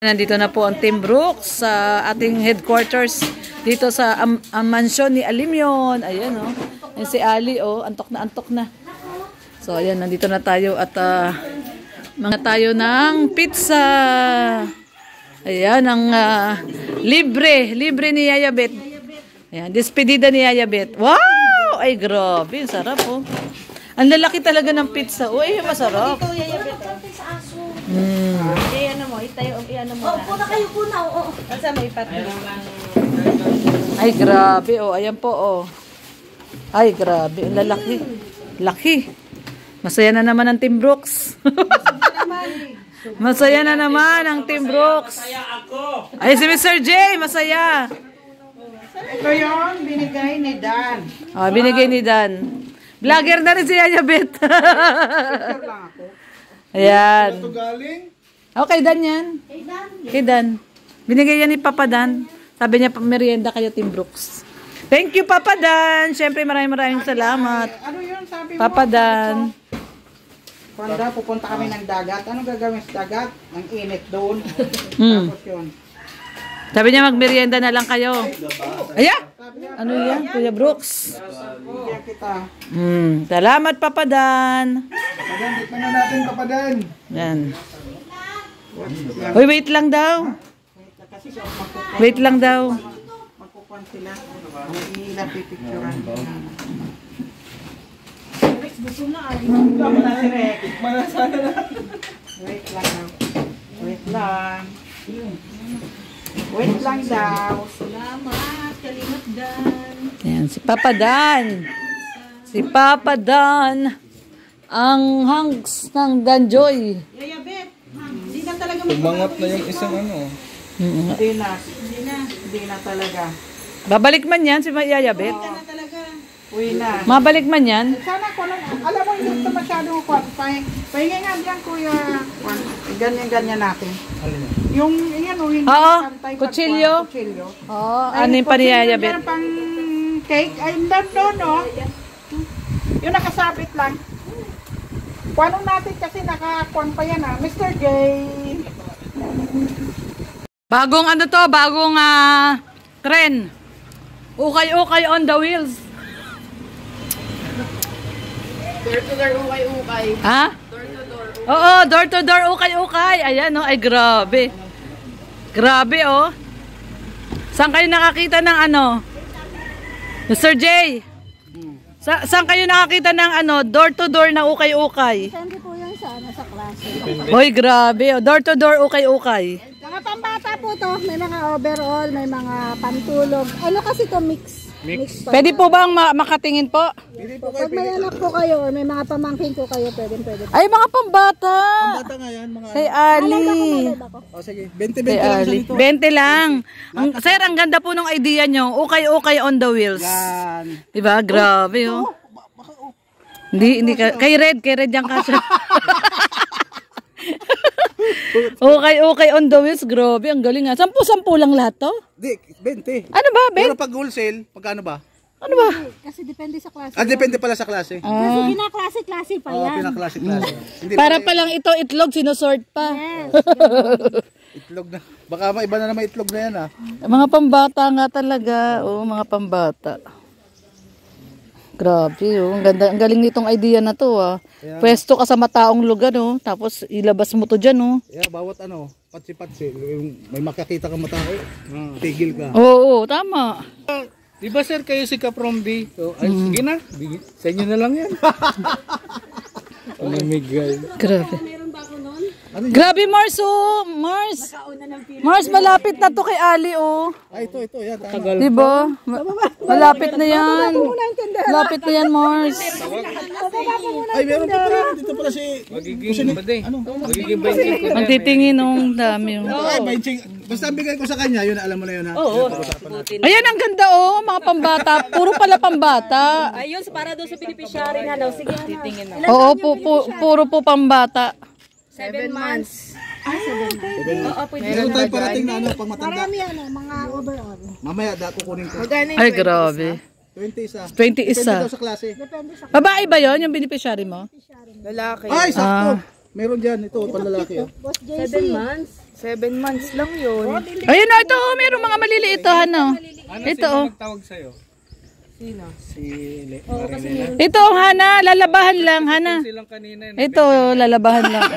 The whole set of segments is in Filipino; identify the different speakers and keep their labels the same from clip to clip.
Speaker 1: Nandito na po ang Team Brooks sa ating headquarters dito sa mansyon ni Alimyon. Ayan o. Ayan si Ali o. Antok na. So ayan, nandito na tayo at mga tayo ng pizza. Ayan ang libre ni Yaya Bet. Ayan, despedida ni Yaya Bet. Wow! Ay grabe, sarap o. Ang lalaki talaga ng pizza. Uy, masarap.
Speaker 2: Ito, Yaya Bet. Ano mo, itayo, ano mo na. Opo na kayo po na, oo. Asa may pati.
Speaker 1: Ay, grabe, oh. Ayan po, oh. Ay, grabe. Ang lalaki. Laki. Masaya na naman ang Team Brooks. Masaya na naman ang Team Brooks. Ay, si Mr. J, masaya.
Speaker 3: Ito yung binigay ni Dan.
Speaker 1: Oh, binigay ni Dan. Vlogger na rin si Yaya Bet. Ayan.
Speaker 4: Ito galing?
Speaker 1: Oh, kay Dan yan. Kay Dan. Binigay yan ni Papa Dan. Sabi niya, merienda kayo, Team Brooks. Thank you, Papa Dan. Siyempre, maraming salamat.
Speaker 3: Ano yun sabi mo?
Speaker 1: Papa Dan.
Speaker 3: Kanda, pupunta kami ng dagat. Anong gagawin sa dagat? Ang init doon. Tapos yun.
Speaker 1: Sabi niya, magmerienda na lang kayo. Aya! Ano yan, Kuya Brooks?
Speaker 3: Bigyan kita.
Speaker 1: Salamat, Papa Dan.
Speaker 4: Magandit na natin kapadan.
Speaker 1: Yan. Uy, wait lang daw. Wait lang daw.
Speaker 3: Magkukuhan sila. Ang ilang pipicturan. Gusto na ay. Tama na si Rex.
Speaker 4: Manasana na.
Speaker 3: Wait lang. Wait lang. Wait lang daw.
Speaker 2: Salamat, kalimot Dan.
Speaker 1: Yan, si Papa Dan. Si Papa Dan. Ang hangs ng Danjoy.
Speaker 2: Yaya Bet, hindi na talaga
Speaker 4: Tumangat na yung isang ano.
Speaker 3: Hindi na talaga.
Speaker 1: Babalik man yan si Yaya Bet.
Speaker 2: na talaga.
Speaker 3: Uwi na.
Speaker 1: Mabalik man yan.
Speaker 3: Sana ko lang, alam mo hindi ito masyadong kwan. Pahinga nga diyan kuya. Ganyan natin. Yung yan o, hindi
Speaker 1: Oo,
Speaker 3: pantay
Speaker 1: kutsilyo.
Speaker 3: Kutsilyo.
Speaker 1: Oo, ano yung pa ni Yaya Bet?
Speaker 3: Meron pang cake. Ay, doon no. Yung nakasabit lang. Kuano natin kasi nakakuan pa yan ha. Mr. J.
Speaker 1: Bagong ano to, bagong kren. Ukay-ukay on the wheels.
Speaker 2: Door to door, ukay-ukay.
Speaker 1: Ha? Oo, door to door, ukay-ukay. Ayan, oh, ay grabe. Grabe, oh. Saan kayo nakakita ng ano? Mr. J? Saan kayo nakakita ng ano, door to door na ukay-ukay?
Speaker 2: Siyempre po yan sa klase.
Speaker 1: Hoy, grabe, oh. Door to door, ukay-ukay.
Speaker 2: Mga pambata po to, may mga overall, may mga pantulog. Ano kasi to mix? Mix pa.
Speaker 1: Pwede po bang makatingin po?
Speaker 2: Pag may anak po kayo or may mga pamangkin ko kayo, pwede.
Speaker 1: Ay, mga pambata.
Speaker 4: Bata nga yan, mga
Speaker 1: Kay Ali.
Speaker 4: O sige, 20-20
Speaker 1: Kay
Speaker 4: lang
Speaker 1: Ali.
Speaker 4: siya dito.
Speaker 1: 20 lang. Sir, ang ganda po ng idea nyo. Ukay-ukay on the wheels.
Speaker 4: Yan.
Speaker 1: Diba? Grabe, oh. Hindi ka. Kay Red yan kasi. Okay on the wheels. Grabe, ang galing nga. 10 lang lahat to?
Speaker 4: Di, 20.
Speaker 1: Ano ba, Ben?
Speaker 4: Pero pag wholesale, pagkano ba?
Speaker 1: Ano ba?
Speaker 2: Kasi depende sa klase.
Speaker 4: Depende pala sa klase.
Speaker 2: Kasi ginaklase-klase pa
Speaker 4: Oo,
Speaker 2: yan.
Speaker 4: pinaklase-klase. Hindi
Speaker 1: Para pa lang ito, itlog, sinusort pa.
Speaker 2: Yes.
Speaker 4: itlog na. Baka iba na naman itlog na yan
Speaker 1: Mga pambata nga talaga. Oo, mga pambata. Grabe, oh. Ang ganda, ang galing nitong idea na to, Pwesto ka sa mataong lugar, Tapos ilabas mo to dyan,
Speaker 4: Yeah, bawat patsi-patsi. May makakita kang matao, tigil ka.
Speaker 1: Oo, tama.
Speaker 4: Di ba sir, kayo si Kaprombi? So, ay, sige na. Sa inyo na lang yan. Namigay.
Speaker 1: Grabe.
Speaker 2: Meron ba ako nun?
Speaker 1: Grabe, Mars, oh. Mars, malapit na to kay Ali, oh.
Speaker 4: Ay, ito. Yan, tama.
Speaker 1: Diba? Malapit na yan. Malapit na yan, Mars.
Speaker 4: Ay, meron pa pala. Dito pala si... Magiging
Speaker 1: Magtitingin, oh. Ang dami, oh.
Speaker 4: Ay, basta bigay ko sa kanya, yun, alam mo na yun,
Speaker 1: Oo. Ayan, ang ganda, oh. Mga pambata. Puro pala pambata.
Speaker 2: Ayun, para doon sa beneficiary na daw. Sige, titingin na.
Speaker 1: Oo, puro po pambata.
Speaker 2: 7 months. 7 months. Oo, pwede.
Speaker 4: Meron tayo parating na pang matanda.
Speaker 2: Marami mga overall.
Speaker 4: Mamaya, kukunin ko.
Speaker 1: Ay, grabe.
Speaker 4: 20 isa.
Speaker 1: 20
Speaker 4: Depende
Speaker 1: isa.
Speaker 4: daw sa klase.
Speaker 1: Babae ba yon yung beneficiary mo?
Speaker 2: Lalaki.
Speaker 4: Ay, sakto. Meron dyan. Ito, panlalaki.
Speaker 2: 7 months. 7 months lang yun.
Speaker 1: Ayun o, ito oh, mayroong mga maliliit ito, ano. Ito oh.
Speaker 5: Tawag sa'yo?
Speaker 2: Sino?
Speaker 5: Si Marinela.
Speaker 1: Ito, Hana, lalabahan lang, Hana.
Speaker 5: Silang kanina.
Speaker 1: Ito, lalabahan lang.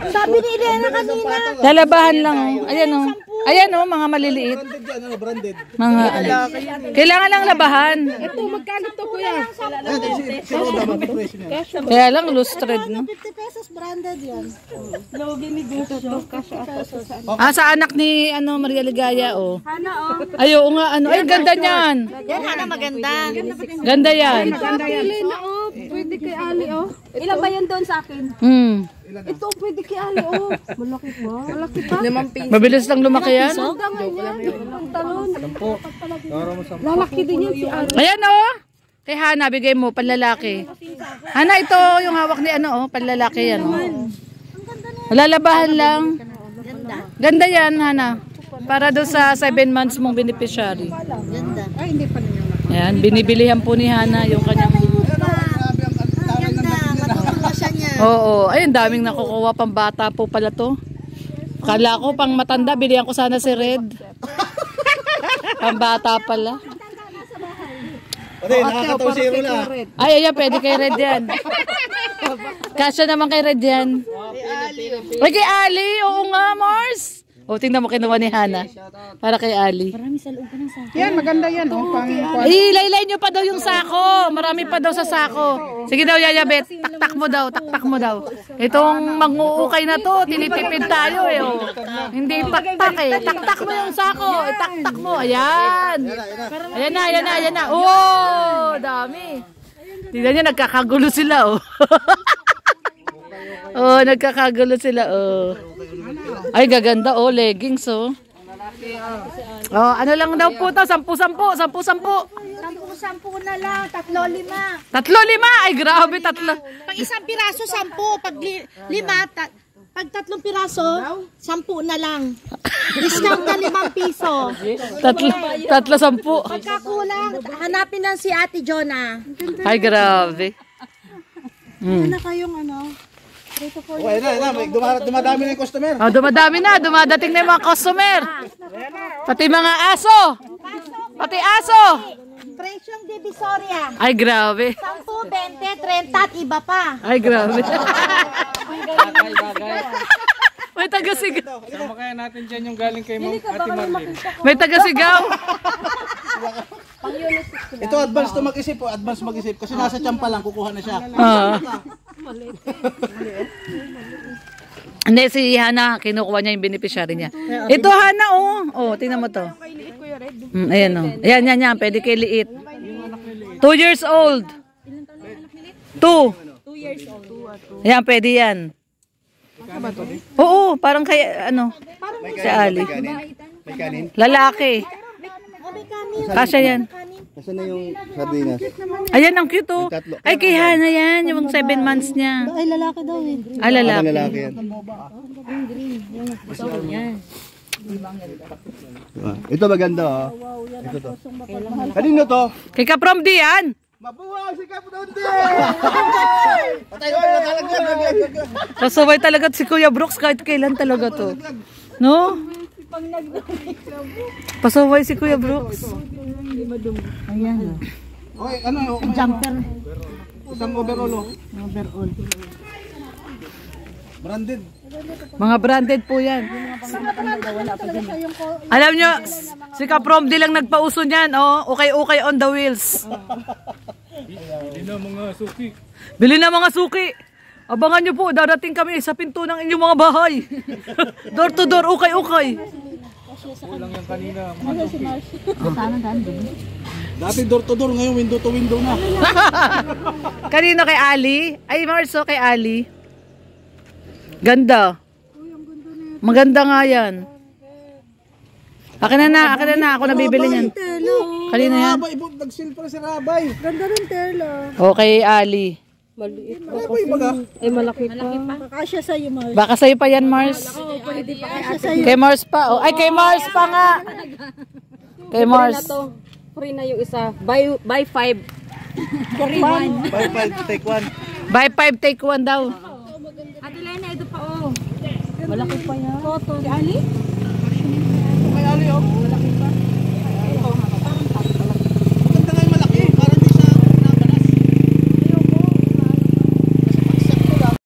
Speaker 2: Sabi ni Elena kanina.
Speaker 1: Lalabahan lang. Oh. Ayan oh. Ayan oh, mga maliliit.
Speaker 4: Branded yan, ano, branded.
Speaker 1: Mga ano. Kailangan lang labahan.
Speaker 2: Ito, magkano to kuya?
Speaker 4: Sino dapat ang presyo niya?
Speaker 1: Kaya lang lustrad, no?
Speaker 2: 50 pesos branded yan.
Speaker 1: Ah, sa anak ni ano Maria Ligaya, oh.
Speaker 2: Hana, oh.
Speaker 1: Ay, oo nga, ano. Ay, ganda niyan.
Speaker 2: Yan, Hana, maganda.
Speaker 1: Ganda yan.
Speaker 2: Pili na, oh. Pwede kay Ali, oh. Ilan ba yan doon sa akin? Ito, pwede kay Ali, oh. Malaki pa. Malaki pa.
Speaker 1: Mabilis lang lumaki yan.
Speaker 2: Lalaki din yan si Ali.
Speaker 1: Ayan, oh. Kay Hana, bigay mo, panlalaki. Hana, ito yung hawak ni ano, oh. Panlalaki yan, oh. Lalabahan lang. Ganda yan, Hana. Para doon sa 7 months mong beneficiary.
Speaker 2: Ay, hindi pa ninyo.
Speaker 1: Ayan, binibilihan po ni Hana yung kanyang... Oo, ayun, daming nakukuha. Pang bata po pala to. Kala ko pang matanda, bilihan ko sana si Red. Pang bata pala.
Speaker 4: Pati, nakakataw si Rula.
Speaker 1: Ay, ayan, pwede kay Red yan. Kasya naman kay Red yan. Ay, kay Ali, oo nga, Mars. O, tingnan mo, kinuha ni Hana. Para kay Ali.
Speaker 3: Yan, maganda yan. Oh,
Speaker 1: Ilaylay nyo pa daw yung sako. Marami pa daw sa sako. Sige daw, Yayabet. Taktak mo daw, taktak mo daw. Itong mag-uukay na to, tinitipid tayo eh. Oh. Hindi taktak eh. Taktak mo yung sako. Taktak mo. Ayan. Ayan na, ayan na, ayan na. Oh, dami. Tignan nyo, nagkakagulo sila oh. Oh, nagkakagulo sila oh. Ay, gaganda oh, leggings oh. Oh, ano lang daw po to? 10-10, 10-10.
Speaker 2: 10 na lang, 3-5.
Speaker 1: 3-5? Ay, grabe, 3.
Speaker 2: Pag isang piraso, 10. Pag 5, pag 3 piraso, 10 na lang. Discount na 5 piso.
Speaker 1: 3-10.
Speaker 2: Pagkakulang, hanapin lang si Ate Jonah.
Speaker 1: Ay, grabe.
Speaker 2: Ano kayong ano?
Speaker 4: Okay na, dumadami na yung customer.
Speaker 1: Oh, dumadami na, dumadating na yung mga customer. Pati mga aso. Pati aso.
Speaker 2: Presyong Divisoria.
Speaker 1: Ay, grabe.
Speaker 2: 10, 20, 30 at iba pa.
Speaker 1: Ay, grabe.
Speaker 5: Bagay.
Speaker 1: May taga-sigaw.
Speaker 5: Sama kaya natin dyan yung galing kay Ate Marlene.
Speaker 1: May taga-sigaw.
Speaker 4: Ito advance to mag-isip po, advance mag-isip. Kasi nasa tiyampa lang, kukuha na siya.
Speaker 1: Hindi, si Hana, kinukuha niya yung beneficiary niya. Ito, Hana, oh. Oh, tingnan mo to. Ayan, oh. Ayan, yan. Pwede kay liit. 2 years old. 2 years old. Ayan, pwede yan. Oo, parang kay, ano, si Ali.
Speaker 4: May kanin.
Speaker 1: Lalaki. Kasya yan.
Speaker 4: Kasi na yung sardinas.
Speaker 1: Ayan, ang cute oh. Ay, kay Hana yan, yung 7 months niya.
Speaker 2: Ay, lalaki daw eh.
Speaker 1: Ay, lalaki.
Speaker 4: Lalaki yan. Ito maganda oh. Ito to. Kanino to?
Speaker 1: Kay Kaprom di yan.
Speaker 4: Mabuhay si Kapdondi! Patay ko, nakalaglag.
Speaker 1: Kasabay talaga si Kuya Brooks kahit kailan talaga to. No? Pasaway si Kuya Brooks. Ayan.
Speaker 4: Okay, ano?
Speaker 2: Jumper.
Speaker 4: Isang overall oh.
Speaker 2: Overall.
Speaker 4: Branded.
Speaker 1: Mga branded po yan. Alam nyo, si Kaprom di lang nagpauso niyan. Oh. Okay on the wheels.
Speaker 5: Bili na mga suki.
Speaker 1: Bili na mga suki. Abangan nyo po, darating kami sa pinto ng inyong mga bahay. Door to door, ukay.
Speaker 5: Kulang yung kanina.
Speaker 4: Dati door to door, ngayon window to window na.
Speaker 1: Kanino kay Ali? Ay, Marso kay Ali. Ganda. Maganda nga yan. Akin na. Ako nabibili niyan. Kanina yan?
Speaker 4: Rabay, nag-sale pa si Rabay.
Speaker 2: Ganda rin tela.
Speaker 1: Okay, Ali.
Speaker 2: Maliit.
Speaker 4: Rabay baga.
Speaker 2: Ay, malaki pa. Makasya sa'yo, Mars.
Speaker 1: Baka sa'yo pa yan, Mars.
Speaker 2: Pwede pa kasya sa'yo.
Speaker 1: Kay Mars pa. Oh, ay, kay Mars pa nga. Kay Mars.
Speaker 6: Free na yung isa. Buy 5. Free 1.
Speaker 4: Buy 5, take 1.
Speaker 1: Buy 5, take 1 daw.
Speaker 6: Ate Lena, ito pa oh. Malaki pa yan. Cotton. Si Ali?